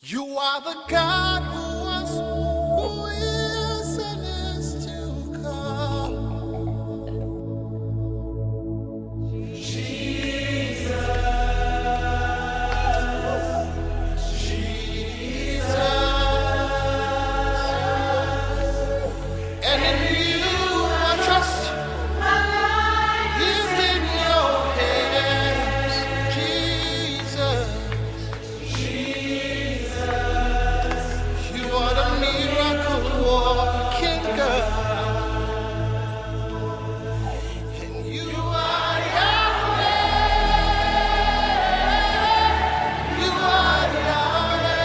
You are the God who was, who is, and is to come. And in you I trust. My life is in your hands, Jesus. You are the miracle working God. And you are Yahweh. You are Yahweh.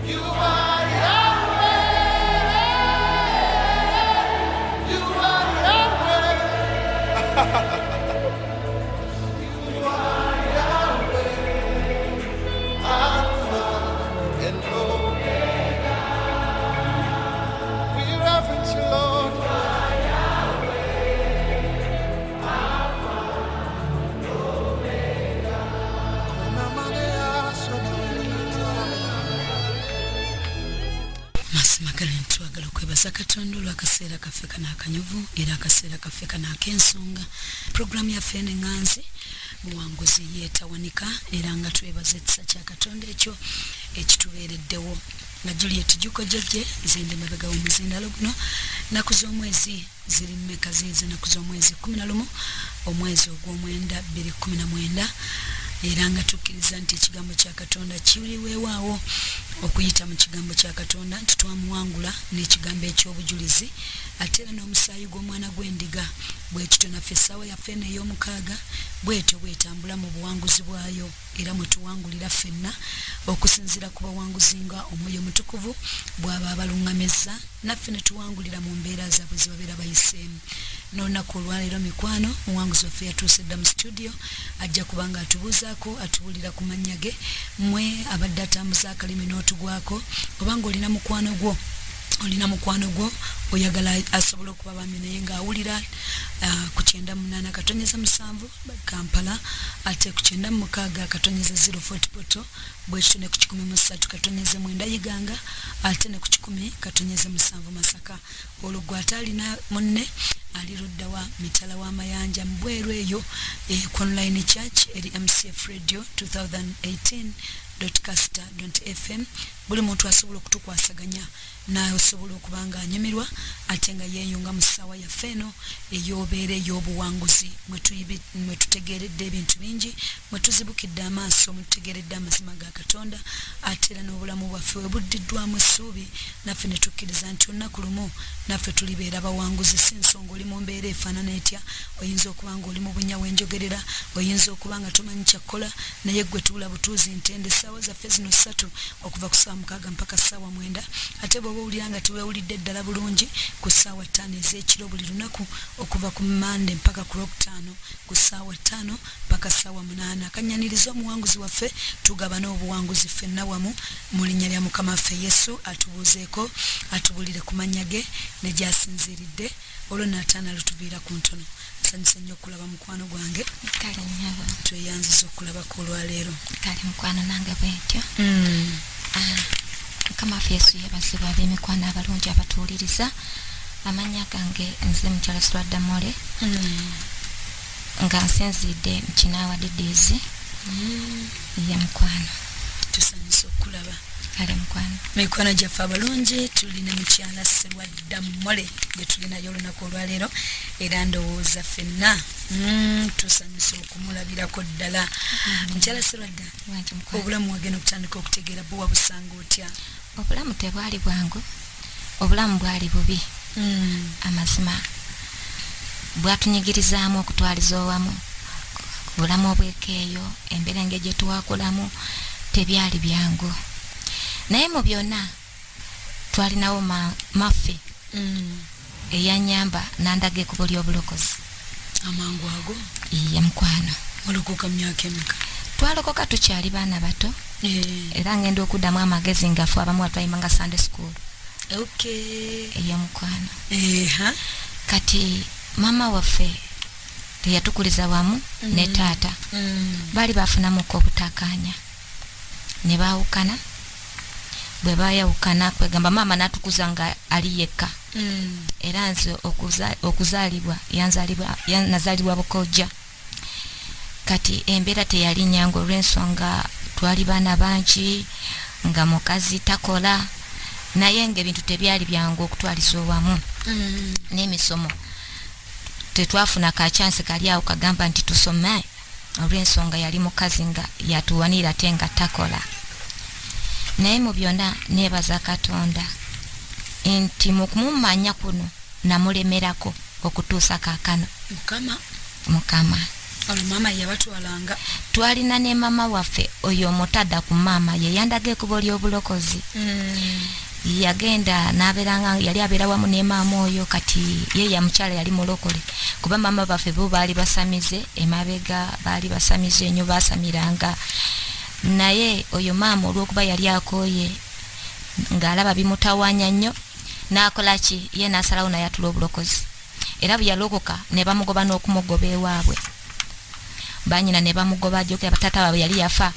You are Yahweh. You are Yahweh. You are Yahweh. Alpha and Omega. We reverence you, Lord. Masimagala ntwagala okwebaza Katonda olw'akaseera kaffe kano akanyuvu era akaseera kaffe kano ak'ensonga. Puroguramu yaffe n'enganzi buwanguzi yeetawanika era nga twebaza ekisa kya Katonda ekyo ekitubeereddewo. Nga Juliet Juko Jjajje zindi mabega w'omuzindalo guno nnaku z'omwezi ziri mmeka ziizo nnaku z'omwezi 11 omwezi ogw'omwenda 2019 era nga tukkiriza nti ekigambo kya Katonda kiri weewaawo okuyita mu kigambo kya Katonda nti twamuwangula n'ekigambo eky'obujulizi ate era n'omusaayi gw'omwana gw'endiga bwekityo naffe essaawa yaffe eno ey'omukaaga bwetyo bwetambula mu buwanguzi bwayo era mwe tuwangulira ffenna okusinziira ku bawanguzi nga omwoyo mutukuvu bw'aba abaluŋŋamizza naffe ne tuwangulira mu mbeera zaabwe ze babeera bayiseemu. N'olunaku olwaleero mikwano muwanguzi waffe yatuuse dda mu studio ajja kuba nga atubuuzaako atubuulira ku mannya ge mmwe abadde atambuza akalimi n'otugwako obanga olina mukwano gwo oyagala asobola okuba bami naye ng'awulira ku 98 katonyeza 7 Kampala ate ku 96 katonyeza 040 Poto bwekityo ne ku 13 katonyeza 9 Iganga ate ne ku 10 katonyeza 7 Masaka. Olwo gw'ate alina munne ali ludda wa mitala w'amayanja mbweru eyo ku online church eri MCF Radio 2018.caster.fm buli muntu asobola okutukwasaganya naye osobola okuba nga anyumirwa ate nga yeeyunga mu ssaawa yaffe eno ey'obeera ey'obuwanguzi mwe tutegeeredde ebintu bingi mwe tuzibukidde amaaso mwe tutegeeredde amazima ga Katonda ate era n'obulamu bwaffe we buddiddwamu essuubi naffe ne tukkiriza nti olunaku lumu naffe tulibeera bawanguzi si nsonga oli mu mbeera efaanana etya oyinza okuba nga oli mu bunnya w'enjogerera oyinza okuba nga tomanyi kyakkola naye ggwe tuula butuuzi ntende essaawa zaffe zino 3 okuva ku ssaawa 6 mpaka ssaawa 9 ate bw'oba owulira nga teweewulidde ddala bulungi ku ssaawa 5 ez'ekiro buli lunaku okuva ku Mande mpaka ku Lwokutaano ku ssaawa 5 mpaka ssaawa 8 akanyaniriza omuwanguzi waffe tugabana obuwanguzi ffenna wamu mu linnya lya Mukama waffe Yesu atubuuzeeko atubulire ku mannya ge ne gy'asinziiridde olwo n'ataana lutuviira ku ntono. Nsanyusa nnyo okulaba mukwano gwange kale nnyabo tweyanziza okulabako olwaleero kale mukwano nange bwentyo Mukama waffe Yesu yeebazibwa ab'emikwano abalungi abatuwuliriza. Amannya gange nze mukyala Sirwadda Mole nga nsinzidde mu Kinaawa Didizi ye mukwano tusanyusa okulaba kale mukwano mikwano gyaffe abalungi tulina mukyala Sirwadda Mole gwe tulinayo olunaku olwaleero era ndowooza ffenna tusanyusa okumulabirako ddala. Mukyala Sirwadda obulamu wagenda okutandika okutegeera bwe wabusanga otya? Obulamu tebwali bwangu, obulamu bwali bubi. Amazima bwatunyigirizaamu okutwaliza owamu bulamu obwekeeyo emberenge gye tuwakulamu tebyali byangu naye mu byonna twalinawo maffe eyanyamba nandaga ekkubo ly'obulokozi amangu ago. Iye mukwano Walokoka myaka emeka? Twalokoka tukyali baana bato era ngenda okuddamu amagezi ngafu abamu atwayimanga Sunday school. Okay. Iye mukwano kati mama waffe teyatukuliza wamu ne taata bali bafunamuko obutakanya ne baawukana bwe baayawukana kwegamba maama n'atukuza nga ali yekka era nze okuzaalibwa nazaalibwa bukojja kati embeera teyali nyangu olw'ensonga twali baana bangi nga mukazi takola naye ng'ebintu tebyali byangu okutwaliza owamu n'emisomo tetwafuna ka chance kali awo kagamba nti tusome olw'ensonga yali mukazi nga yatuwanira ate nga takola naye mu byonna neebaza Katonda nti mu kumumanya kuno namulemerako okutuusa kaakano mukama mama yabatwalanga twalina ne mama waffe oyo omutadda ku maama ye yandaga ekubo ly'obulokozi yagenda n'abeeranga yali abeera wamu ne maama oyo kati ye ya mukyala yali mulokole kuba maama baffe bo baali basamize emabega baali basamize ennyo baasamiranga naye oyo maama olw'okuba yali akooye ng'alaba bimutawanya nnyo n'akola ki ye n'asalawo naye atula obulokozi era bwe yalokoka ne bamugoba n'okumugoba ewaabwe banyina ne bamugoba ajokera batata baabwe yali yafa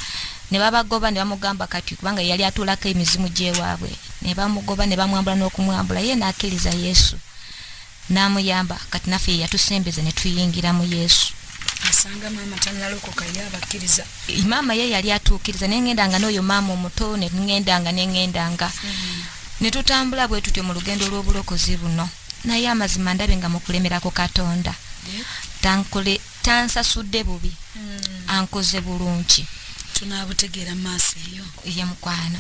ne babagoba ne bamugamba kati kubanga yali atulako emizimu gy'ewaabwe ne bamugoba ne bamwambula n'okumwambula ye n'akkiriza Yesu n'amuyamba kati naffe yatusembeze ne tuyingira mu Yesu asanga maama tannalokoka yabakkiriza maama ye yali atuukiriza nengendanga n'oyo maama omuto ne ngendanga ne tutambula bwe tutyo mu lugendo lw'obulokozi buno naye amazima ndabe nga mukulemerako Katonda tansasudde bubi ankoze bulungi tunaabutegeera maaso eyo ye mukwano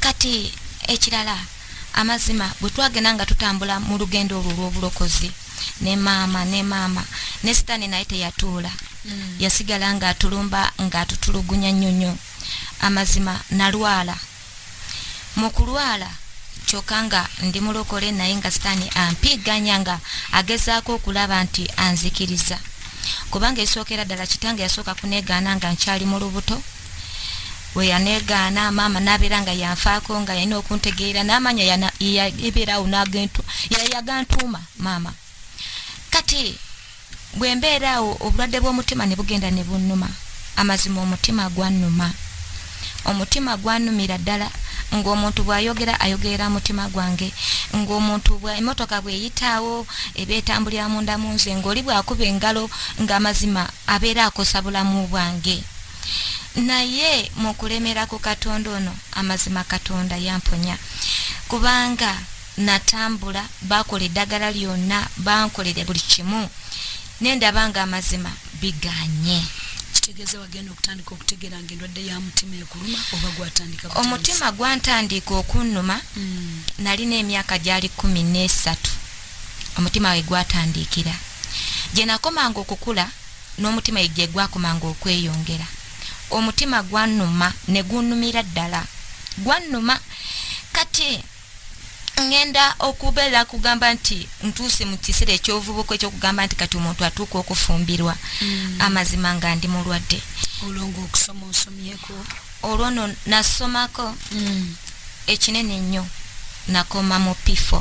kati ekirala amazima bwe twagenda nga tutambula mu lugendo olwo lw'obulokozi ne maama ne sitaani naye teyatuula yasigala nga atulumba nga atutulugunya nnyo amazima nalwala mu kulwala kyokka nga ndi mulokole naye nga sitaani ampiganya nga agezaako okulaba nti anzikiriza kubanga esookera ddala kitange yasooka kuneegaana nga nkyali mu lubuto we yaneegaana maama n'abeera nga yanfaako nga yalina okuntegeera n'amanya yabeerawo yagantuuma maama kati bwe mbeeraawo obulwadde bw'omutima ne bugenda ne bunnuma amazima omutima gwannumira ddala ng'omuntu bw'ayogera ayogerera mutima gwange ng'omuntu emmotoka bw'eyitaawo eba etambulira munda mu nze ng'oli bw'akuba engalo ng'amazima abeera akosa bulamu bwange naye mu kulemera ku Katonda ono amazima Katonda yamponya kubanga natambula bakola eddagala lyonna bankolera buli kimu nendaba nga amazima biganye kitegeeza wagenda okutandika okutegeera ng'endwadde ya mutima ekuluma oba gwatandika omutima gwantandika okunnuma nalina emyaka gyali 13 omutima we gwatandikira gye nakomanga okukula n'omutima gye gwakomanga okweyongera omutima gwannuma ne gunnumira ddala gwannuma kati ngenda okubeera kugamba nti ntuuse mu kiseera ekyovubuka ekyokugamba nti kati omuntu atuuka okufumbirwa amazima nga ndi mulwadde olwongo okusoma osomyeko olwono nasomako ekinene nnyo nakoma mu pifo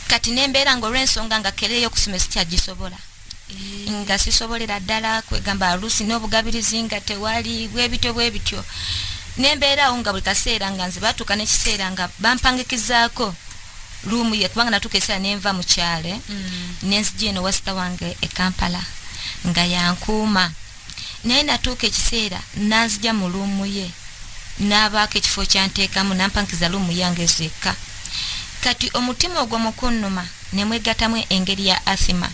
kati nembeera nga olw'ensonga nga kereyo okusoma sikyagisobola nga sisobolera ddala kwegamba alusi n'obugabirizi nga tewali bwe bityo nembeerawo nga buli kaseera nga nze batuuka n'ekiseera nga bampangikizaako ruumu ye kubanga natuuka ekiseera nenva mu kyale nenzija eno wasita wange e Kampala nga yankuuma naye natuuka ekiseera nanzija mu ruumu ye n'abaako ekifo kyanteekamu nampangikiza ruumu yange zekka kati omutima ogwo mukunnuma ne mwegattamu engeri ya asima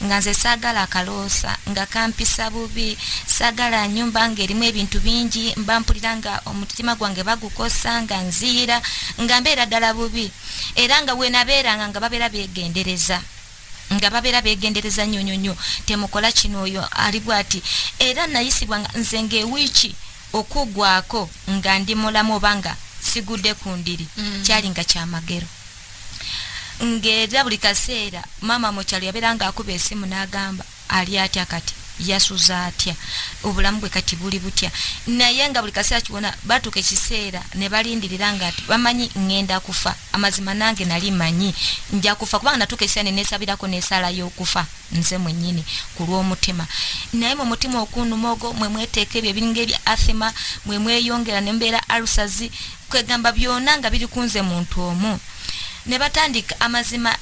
nga nze saagala akaloosa nga kampisa bubi saagala nyumba ng'erimu ebintu bingi mbampulira nga omutima gwange bagukosa nga nziira nga mbeera ddala bubi era nga we nabeeranga nga babeera beegendereza nnyo temukola kino oyo ali bw'ati era nayisibwa nze ng'ewiiki okugwako nga ndi mulamu oba nga sigudde ku ndiri kyali nga kyamagero ng'era buli kaseera maama mu kyalo yabeera ng'akuba esimu n'agamba ali atya kati yasuza atya obulamu bwe kati buli butya naye nga buli kaseera kiwona batuuka ekiseera ne balindirira nga ati bamanyi ngenda kufa amazima nange nali manyi nja kufa kubanga natuuka ekiseera ne neesabirako n'esaala y'okufa nze mwennyini ku lw'omutima naye mu mutima okunuma ogwo mwe mweteeka ebyo ebiringa ebya athema mwe mweyongera ne mbeera alusazi kwegamba byonna nga biri kunze muntu omu ne batandika amazima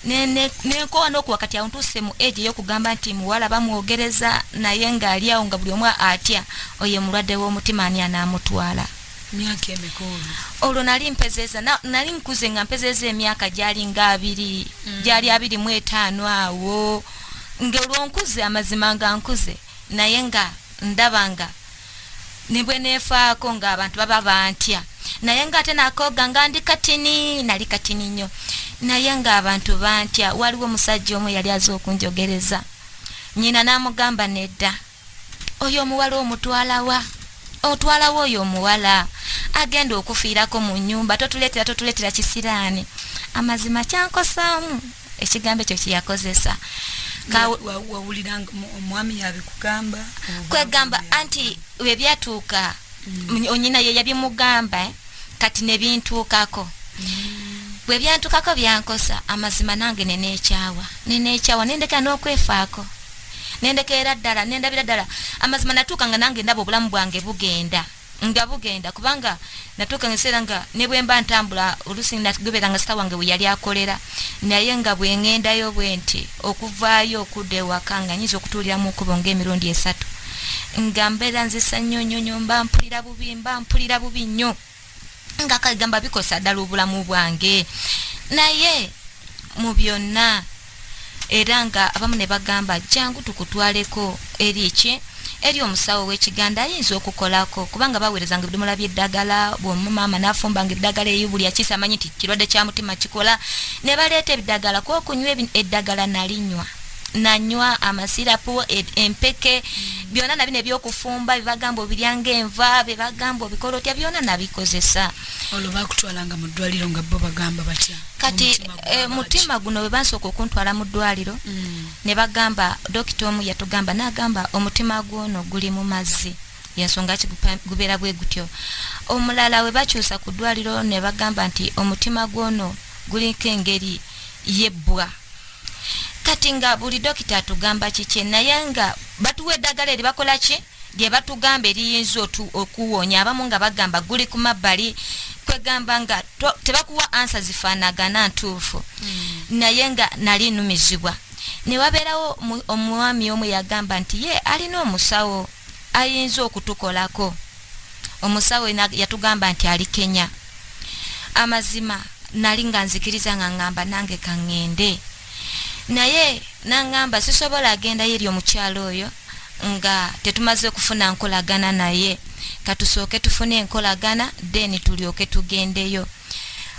nenkowa n'okuwa kati awo ntuuse mu age ey'okugamba nti muwala bamwogereza naye ng'ali awo nga buli omu atya oye mulwadde w'omutima ani anaamutwala myaka emikulu olwo nali mpezeeza nali nkuze nga mpezeeza emyaka gyali nga 2 gyali 25 awo ng'olwo nkuze amazima nga nkuze naye nga ndabanga ne bwe neefaako ng'abantu baba bantya naye nga ate nakoga nga ndi katini nali katini nnyo naye ng'abantu bantya waliwo omusajja omu yali aza okunjogereza nyina n'amugamba nedda oyo omuwala omutwalawa otwalawo oyo omuwala agenda okufiirako mu nnyumba totuleetera kisiraani amazima kyankosaamu ekigambo ekyo kyeyakozesa wawulira omwami yabikugamba kwegamba anti we byatuuka onyina ye yabimugamba kati ne bintuukako bwe byantukako byankosa amazima nange neneekyawa nendekera n'okwefaako nendekera ddala nendabira ddala amazima natuuka nga nange ndaba obulamu bwange bugenda kubanga natuuka ngeseera nga ne bwe mba ntambula oluusi nagoberera nga sita wange bwe yali akolera naye nga bwe ŋŋendayo bwe nti okuvaayo okudda ewaka nga nyiza okutuuliramu okubo ng'emirundi 3 nga mbeera nzisa nnyo mba mpulira bubi nnyo nga kagamba bikosa ddala obulamu bwange naye mu byonna era nga abamu ne bagamba jangu tukutwaleko eri omusawo w'ekiganda ayinza okukolako kubanga baweerezanga ebidomola by'eddagala bw'omumaama n'afumbanga eddagala eyo buli akiisa amanyi nti kirwadde kya mutima kikola ne baleeta ebiddagala kwokunywa eddagala nanywa amasirapu empeke byonna nabino ebyokufumba bibagamba obiryanga enva bebagamba obikola otya byonna nabikozesa olwo bakutwalanga mu ddwaliro nga bo bagamba batya kati mutima guno bwe bansooka okuntwala mu ddwaliro ne bagamba dokita omu yatugamba n'agamba omutima gwono guli mu mazzi yensonga gubeera bwe gutyo omulala we bakyusa ku ddwaliro ne bagamba nti omutima gwono guliko engeri yebbwa kati nga buli dokita atugamba kiki naye nga batuwa eddagala eri bakola ki lye batugamba eriyinza okuwonya abamu nga bagamba guli ku mabbali kwegamba nga tebakuwa ansa zifaanagana ntuufu naye nga nali numizibwa ne wabeerawo omwami omu yagamba nti ye alina omusawo ayinza okutukolako omusawo yatugamba nti ali Kenya amazima nali nga nzikiriza nga ngamba nange kaŋŋende naye nangamba sisobola agenda yeri omukyalo oyo nga tetumaze kufuna nkolagana naye katusooke tufune enkolagana then tulyoke tugendeyo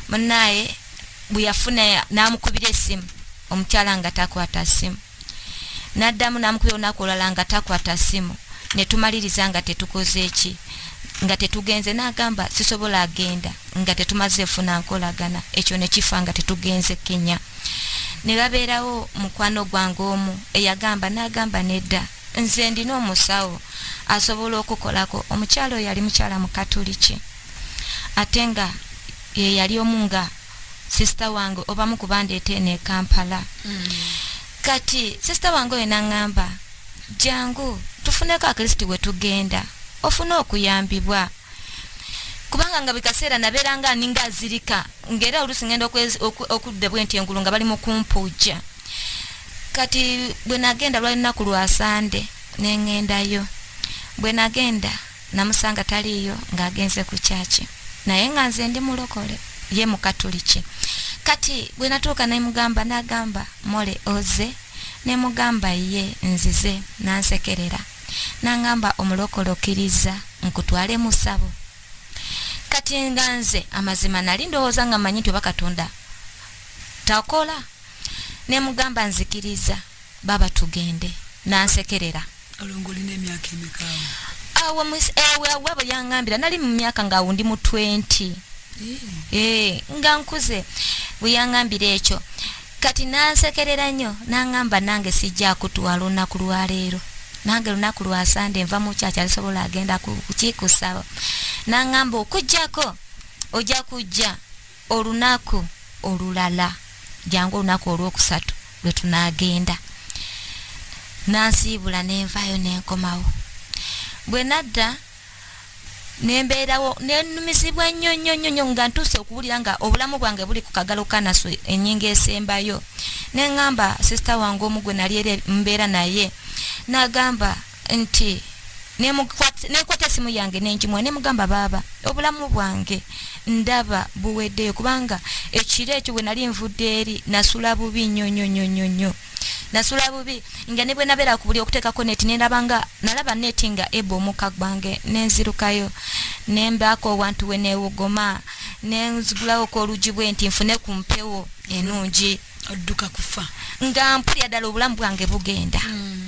munaye bwe yafuna namukubira essimu omukyala nga takwata ssimu naddamu namukubira olunaku olulala nga takwata ssimu ne tumaliriza nga tetukoze eki nga tetugenze n'agamba sisobola agenda nga tetumaze funa nkolagana ekyo ne kifa nga tetugenze Kenya ne babeerawo mukwano gwange omu eyagamba n'agamba nedda nze ndina omusawo asobola okukolako omukyalo oyo yali mukyala mukatoliki ate nga ye yali omu nga sisita wange obamu kubandeeta eno e Kampala kati sisita wange oyo n'aŋŋamba jangu tufuneko akristi we tugenda ofune okuyambibwa kubanga nga bikaseera nabeeranga ninga azirika ngera oluusi ngenda okudde bwe nti engulu nga bali mu kumpuuja kati bwe nagenda lwali lunaku lwa Sande ne ŋŋendayo bwe nagenda namusanga taliiyo ng'agenze ku kyaki naye nga nze ndi mulokole ye mukatoliki kati bwe natuuka nemugamba n'agamba mole oze nemugamba ye nzize nansekerera n'aŋŋamba omulokole okkiriza nkutwale mu ssabo kati nga nze amazima nali ndowooza nga mmanyi nti oba Katonda takola nemugamba nzikiriza baba tugende nansekerera olongolina emyaka emikaawo awo bwe yaŋŋambira nali mu myaka nga awo ndi mu 20 nga nkuze bwe yaŋŋambira ekyo kati nansekerera nnyo n'aŋŋamba nange sijja kutwala olunaku lwaleero nange lunaku lwa Sande nva mu kyakya alisobola agenda kukikusaba nangamba okujjako ojja kujja olunaku olulala jangu olunaku olwokusatu lwe tunagenda nansiibula nenvayo nenkomawo bwe nadda nembeerawo nenumizibwa nnyo nga ntuuse okuwulira nga obulamu bwange buli ku kagalo kanaso ennyingo esembayo neŋŋamba sisita wange omu gwe nali eri mbeera naye n'agamba nti nekwata esimu yange nenjimwa nemugamba baaba obulamu bwange ndaba buweddeyo kubanga ekiro ekyo bwe nali nvudde eri nasula bubi nnyo nasula bubi nga ne bwe nabeera ku buli okuteekako neti nalaba neti nga eba omuka gwange nenzirukayo nembaako owantu we newogoma nenzigulawo ko olugi bwe nti nfune ku mpewo enungi odduka kufa nga mpulira ddala obulamu bwange bugenda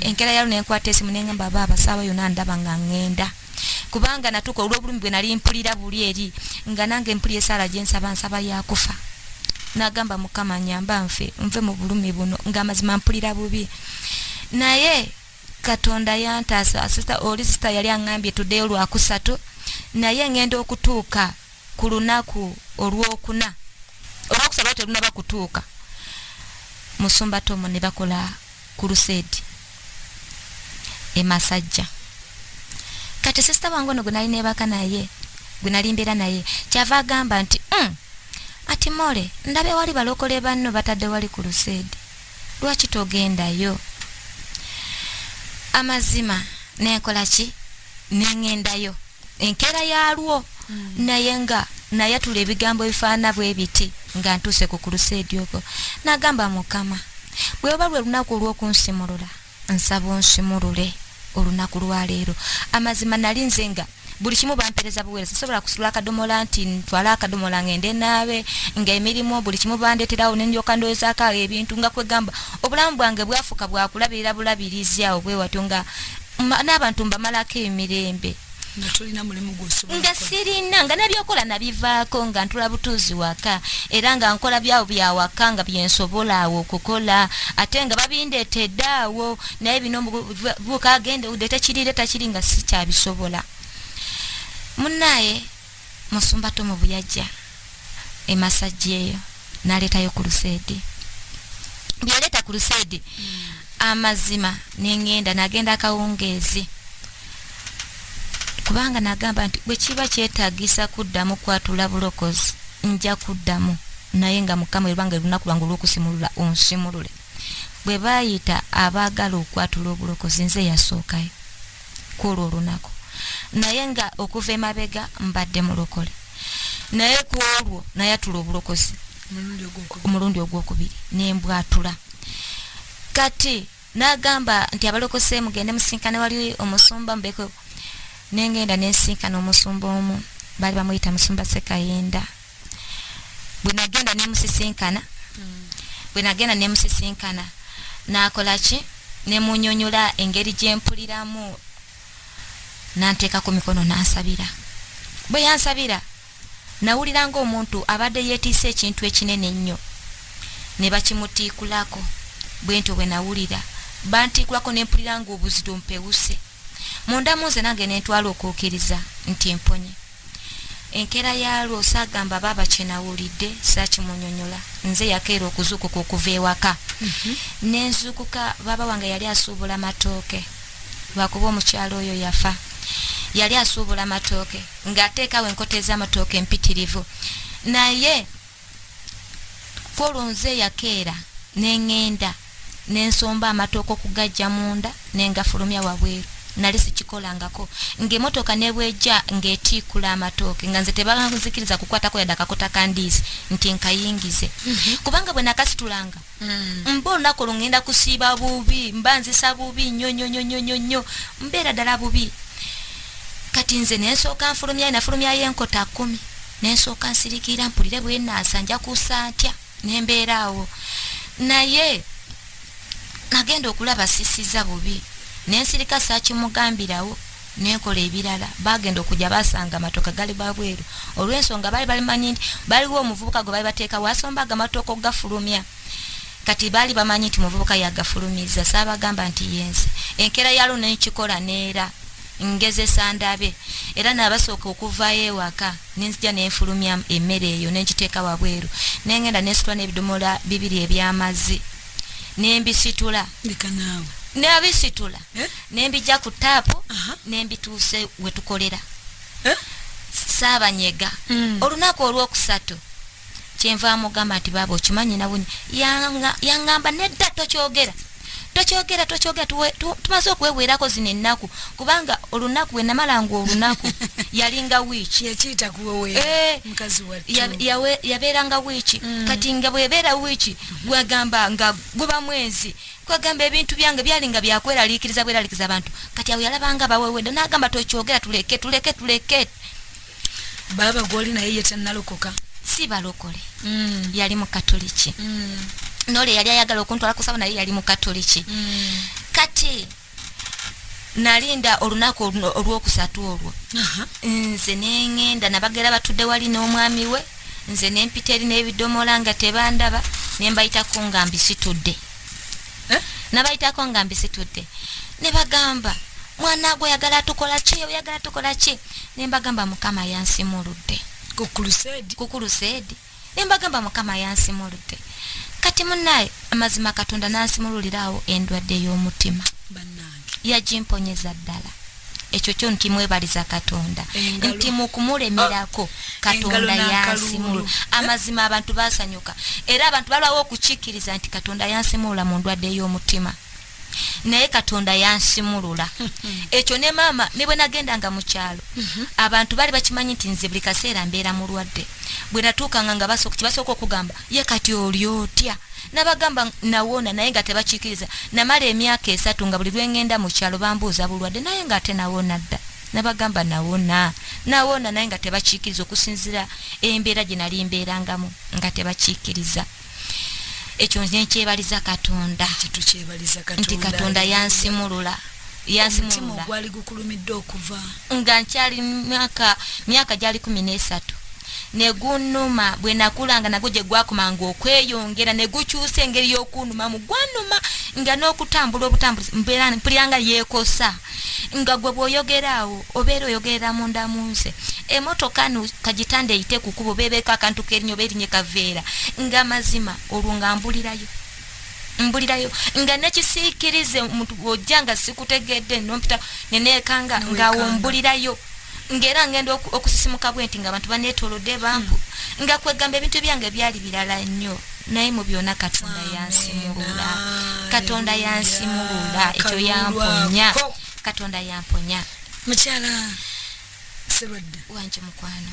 enkera yalo nenkwata esimu nengamba baaba saawa yonna ndaba nga ngenda kubanga natuuka olw'obulumi bwe nali mpulira buli eri nga nange mpulira esaala gye nsaba yakufa nagamba Mukama nyamba nve mu bulumi buno nga mazima mpulira bubi naye Katonda yantaasa sista yali aŋŋambye tuddeyo lwakusatu naye ngenda okutuuka ku lunaku olwokusaba terunaba kutuuka Musumba Tomo ne bakola crusade e Masajja kati sista wange ono gwe nali nebaka naye gwe nali mbeera naye kyava agamba nti ati Mole ndabe wali balokole banno batadde wali crusade lwaki togendayo amazima nenkola ki nengendayo enkera yalwo naye tule ebigambo bifaana bwe biti nga ntuuse ku crusade okwo nagamba Mukama bwe oba lwe lunaku olw'okunsimulula nsaba onsimulule olunaku lwaleero amazima nali nze nga buli kimu bampereza buweereza sisobola kusula akadomola nti ntwala akadomola ngende naabe nga emirimu buli kimu bandeeterawo nendyoka ndowoozaako ebintu nga kwegamba obulamu bwange bwafuuka bwakulabirira bulabirizi awo bwe watyo nga n'abantu mbamalako emirembe nga tolina mulimu gw'osobola nga sirina nga nabyokola nabivaako nga ntula butuuzi waka era nga nkola byawo bya waka nga byensobola awo okukola ate nga babindeetedde awo naye bino bukagende udde tekiri nga sikyabisobola munnaye Musumba Tomo buyajja e Masajja eyo naleetayo crusade byaleeta crusade amazima nagenda akawungeezi kubanga nagamba nti bwe kiba kyetaagisa kuddamu kwatula bulokozi nja kuddamu naye nga Mukama ebanga lunaku lwange olw'okusimulula onsimulule bwe baayita abaagala okwatula obulokozi nze yasookayo kwolwo olunaku naye nga okuva emabega mbadde mulokole naye kwolwo nayatula obulokozi omulundi ogwokubiri nembwatula kati nagamba nti abalokose mugende musinkane wali omusumba mbeko nengenda nensinkana omusumba omu bali bamuyita Musumba Sekayenda bwe nagenda nemusisinkana nakola ki nemunyonyola engeri gyempuliramu nanteeka ku mikono nansabira bwe yansabira nawulira ng'omuntu abadde yeetiisa ekintu ekinene ennyo ne bakimutiikulako bwe ntyo bwe nawulira bantiikulako nempulira ng'obuzito mpewuse munda munze nange nentwala okukkiriza nti mponye enkera yalwo saagamba baaba kyenawulidde saakimunyonyola nze yakeera okuzuukuka okuva ewaka nenzuukuka baaba wange yali asuubula matooke lwakuba omukyalo oyo yafa yali asuubula matooke ng'ateekawo enkota ez'amatooke empitirivu naye kwolwo nze yakeera nengenda nensomba amatooke okugajja munda nengafulumya wabweru nali sikikolangako ng'emmotoka nebwejja ng'etiikula amatooke nga nze tebanzikiriza kukwatako yadde akakota kandiisi nti nkayingize kubanga bwe nakasitulanga mba olunaku olwo ngenda kusiiba bubi mba nzisa bubi nnyo mbeera ddala bubi kati nze nensooka nafulumyayo enkota 10 nensooka nsirikira mpulire bwe naasa nja kuusa ntya nembeera awo naye nagenda okulaba sisiza bubi nensirika saakimugambirawo nenkola ebirala bagenda okujja basanga amatoka gali babweru olw'ensonga bali bamanyi nti baliwo omuvubuka gwe bali bateekawo asombaga amatooka ogafulumya kati bali bamanyi nti muvubuka yagafulumiza saabagamba nti yenze enkera yalo n'ekikola neera ngezesa ndabe era n'abasooka okuvaayo ewaka nenzija n'enfulumya emmere eyo n'engiteeka wabweru nengenda nesitula n'ebidomola 2 eby'amazzi nembisitula bikanaawe n'abisitula nembijja ku taapu nembituuse wetukolera saabanyega olunaku olwokusatu kyenva mugamba nti baaba okimanyi nabuni yangamba nedda tokyogera tumaze okweweerako zino ennaku kubanga olunaku bwe namalanga olunaku yalinga wiiki yakiyita kuweweera mukazi wattu yabeeranga wiiki kati nga bwebeera wiiki gwagamba nga guba mwezi kwagamba ebintu byange byalinga byakweraliikiriza bweraliikiriza abantu kati awo yalabanga bawewedde n'agamba tokyogera tuleke baba gwoli naye yetannalokoka si balokole yali mu katoliki nole yali ayagala okuntwala kusaba naye yali mu katoliki kati nalinda olunaku olwokusatu olwo nze nengenda nabagera batudde wali n'omwami we nze nempita eri n'ebidomola nga tebandaba nembayitako nga mbisitudde nabayitako nga mbisitudde ne bagamba mwana gwe oyagala tukola ki nembagamba mukama yansimuludde ku crusade nembagamba mukama yansimuludde kati munnaye amazima Katonda nansimululirawo endwadde y'omutima bannange yagimponyeza ddala ekyo kyo nti mwebaliza Katonda nti mukumulemerako Katonda yansimulula amazima abantu basanyuka era abantu balwawo okukikkiriza nti Katonda yansimulula mu ndwadde y'omutima naye Katonda yansimulula ekyo ne mama ne bwe nagendanga mu kyalo abantu bali bakimanyi nti nze buli kaseera mbeera mulwadde bwe natuukanga nga basooka okugamba ye kati oli otya nabagamba nawona naye nga tebakiikiriza namala emyaka 3 nga buli lwengenda mu kyalo bambuuza bulwadde naye nga ate nawona dda nabagamba nawona naye nga tebakiikiriza okusinzira embeera gye nali mbeerangamu nga tebakiikiriza ekyo nkyebaliza Katonda nti Katonda yansimulula omutima gwali gukulumidde okuva nga nkyali myaka gyali 13 negunuma bwe nakulanga nagwo gye gwakumanga okweyongera ne gukyusa engeri y'okunuma mu gwanuma nga n'okutambula obutambuzi mpuliranga yeekosa nga gwe bw'oyogeraawo obeera oyogerera munda mu nze emotoka kagitande eyite ku kkubo beebeeko akantu k'erinnyo oba erinnya kaveera nga mazima olwo nga mbulirayo nga nekisiikirize omuntu ojja nga sikutegedde nompita neneekanga ngaawo mbulirayo ngera ngenda okusisimuka bwenti nga abantu baneetolodde bampu nga kwegamba ebintu byange byali birala nnyo naye mu byonna Katonda yansimulula ekyo yamponya Katonda yamponya mukyala Serwadda wanje mukwano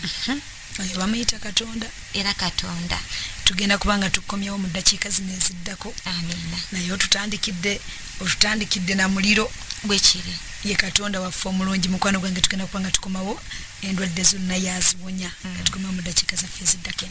oyo bamuyita Katonda era Katonda tugenda kubanga tukomyewo mu ddakiika zino eziddako amina naye otutandikidde na muliro bwekiri ye Katonda waffe omulungi mukwano gwange tugenda kubanga tukomawo endwadde zonna yaziwonya nga tukomawo mu ddakiika zaffe eziddako.